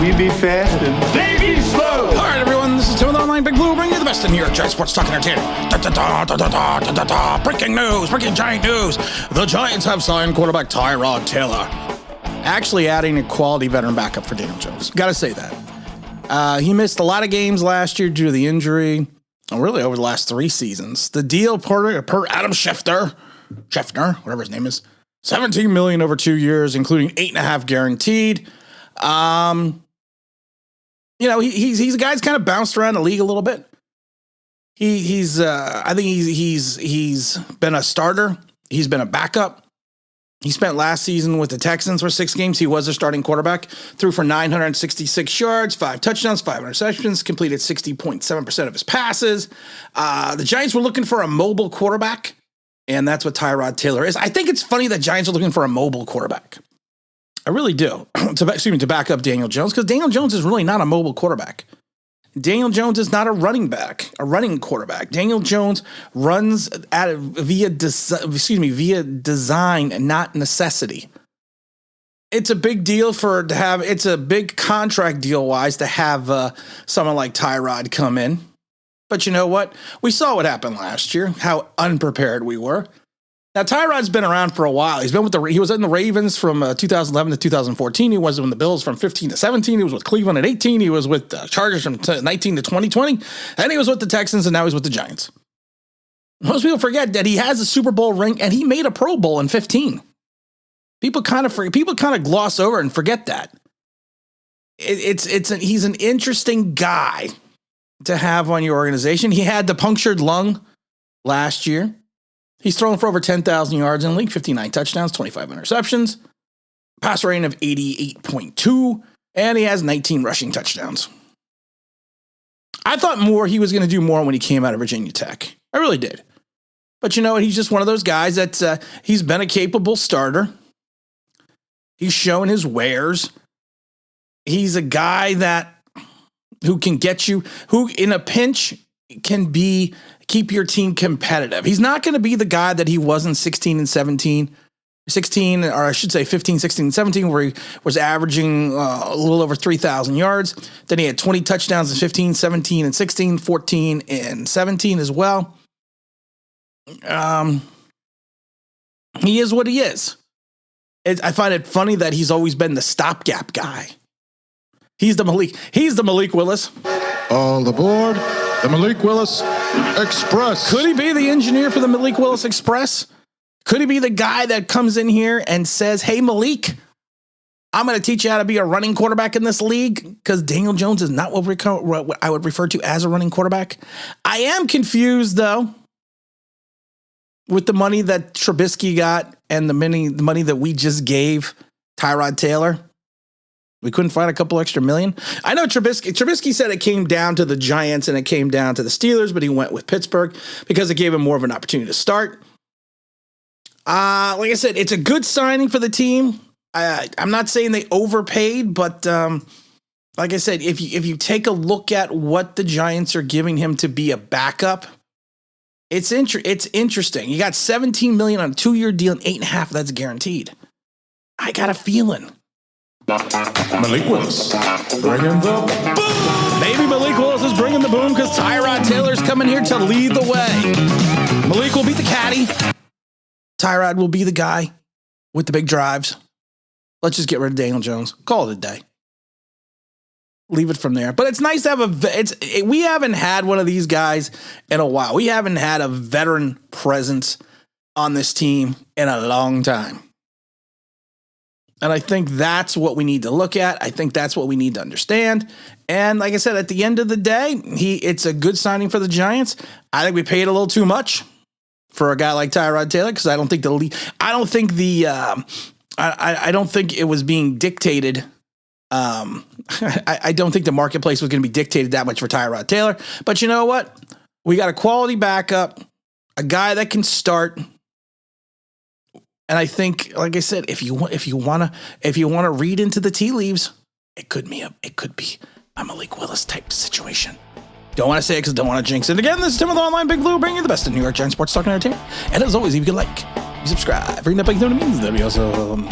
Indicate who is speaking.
Speaker 1: Maybe be fast and maybe slow.
Speaker 2: All right, everyone, this is Tim with Online Big Blue, bringing you the best in New York Giants sports talk and entertainment. Breaking news, breaking Giant news. The Giants have signed quarterback Tyrod Taylor, actually adding a quality veteran backup for Daniel Jones. Got to say that. He missed a lot of games last year due to the injury, really over the last 3 seasons. The deal per Adam Schefter, whatever his name is, $17 million over 2 years, including $8.5 guaranteed. He's a guy that's kind of bounced around the league a little bit. I think he's been a starter. He's been a backup. He spent last season with the Texans for 6 games. He was a starting quarterback, threw for 966 yards, 5 touchdowns, 5 interceptions, completed 60.7% of his passes. The Giants were looking for a mobile quarterback, and that's what Tyrod Taylor is. I think it's funny that Giants are looking for a mobile quarterback. I really do. to back up Daniel Jones, because Daniel Jones is really not a mobile quarterback. Daniel Jones is not a running quarterback. Daniel Jones runs via design and not necessity. It's a big deal it's a big contract deal wise to have someone like Tyrod come in. But you know what? We saw what happened last year, how unprepared we were. Now, Tyrod's been around for a while. He was in the Ravens from 2011 to 2014. He was in the Bills from 15 to 17. He was with Cleveland at 18. He was with Chargers from 19 to 2020. And he was with the Texans, and now he's with the Giants. Most people forget that he has a Super Bowl ring, and he made a Pro Bowl in 15. People kind of gloss over and forget that. He's an interesting guy to have on your organization. He had the punctured lung last year. He's thrown for over 10,000 yards in the league, 59 touchdowns, 25 interceptions, passer rating of 88.2, and he has 19 rushing touchdowns. I thought he was going to do more when he came out of Virginia Tech. I really did. But you know what? He's just one of those guys that he's been a capable starter. He's shown his wares. He's a guy who can get you, who in a pinch can keep your team competitive. He's not going to be the guy that he was in 15, 16, and 17, where he was averaging a little over 3,000 yards. Then he had 20 touchdowns in 15, 17, and 16, 14, and 17 as well. He is what he is. I find it funny that he's always been the stopgap guy. He's the Malik Willis.
Speaker 3: All aboard the Malik Willis Express.
Speaker 2: Could he be the engineer for the Malik Willis Express? Could he be the guy that comes in here and says, hey, Malik, I'm going to teach you how to be a running quarterback in this league? Because Daniel Jones is not what I would refer to as a running quarterback. I am confused, though, with the money that Trubisky got and the money that we just gave Tyrod Taylor. We couldn't find a couple extra million. I know Trubisky said it came down to the Giants and it came down to the Steelers, but he went with Pittsburgh because it gave him more of an opportunity to start. Like I said, it's a good signing for the team. I'm not saying they overpaid, but like I said, if you take a look at what the Giants are giving him to be a backup, it's interesting. You got $17 million on a 2-year deal and 8.5 that's guaranteed. I got a feeling
Speaker 3: Malik Willis, bringing the boom.
Speaker 2: Maybe Malik Willis is bringing the boom because Tyrod Taylor's coming here to lead the way. Malik will be the caddy. Tyrod will be the guy with the big drives. Let's just get rid of Daniel Jones. Call it a day. Leave it from there. But it's nice to have we haven't had one of these guys in a while. We haven't had a veteran presence on this team in a long time. And I think that's what we need to look at. I think that's what we need to understand. And like I said, at the end of the day, it's a good signing for the Giants. I think we paid a little too much for a guy like Tyrod Taylor because I don't think it was being dictated. I don't think the marketplace was going to be dictated that much for Tyrod Taylor. But you know what? We got a quality backup, a guy that can start. And I think, like I said, if you want to read into the tea leaves, it could be a Malik Willis type situation. Don't want to say it because don't want to jinx it. Again, this is Tim with Online Big Blue, bringing you the best of New York Giants sports talk and entertainment. And as always, if you can like, subscribe, ring that bell, you know what it means. That'd be awesome.